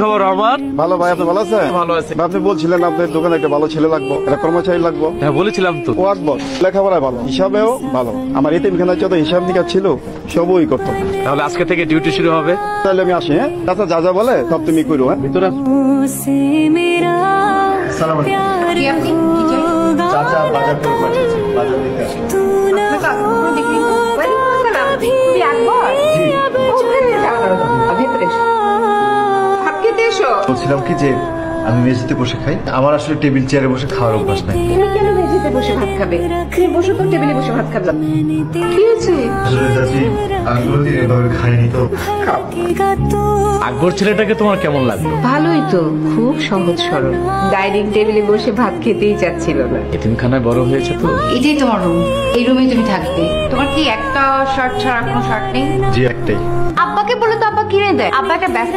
খবর আমার? ভালো ভাই, আপনি ভালো আছেন? ভালো আছি। আপনি বলছিলেন আপনার দোকানে একটা ভালো ছেলে লাগবে, একটা কর্মচারী লাগবে। হ্যাঁ বলেছিলাম তো। ও আকবর লেখাপড়ায় ভালো, হিসাবেও ভালো। আমার এতিমখানায় যত হিসাব নিকাশ ছিল সবই করতো। তাহলে আজকে থেকে ডিউটি শুরু হবে। তাহলে আমি আসি। হ্যাঁ চাচা যা যা বলে সব তুমি করো। হ্যাঁ ভিতরে আস। সালাম আলাইকুম। চাচা বাজার করে পাঠিয়েছে, বাজার দিতে আসেন। বলছিলাম কি যে আমি মেঝেতে বসে খাই, আমার আসলে টেবিল চেয়ারে বসে খাওয়ার অভ্যাস নাই। তুমি কেন মেঝেতে বসে ভাত খাবে? তুমি বসো তো, টেবিলে বসে ভাত খাবে। কি হয়েছে? আসলে চাচি আমি কোনোদিন এভাবে খাইনি তো। আকবর ছেলেটাকে তোমার কেমন লাগলো? ভালোই তো, খুব সহজ সরল। ডাইনিং টেবিলে বসে ভাত খেতেই চাচ্ছিল না। এতিমখানায় বড় হয়েছে তো। এটাই তোমার রুম, এই রুমে তুমি থাকবে। তোমার কি একটা শার্ট ছাড়া কোনো শার্ট নেই? জি একটাই। আব্বাকে বলে তো আব্বা কিনে দেয়। আব্বা একটা ব্যস্ত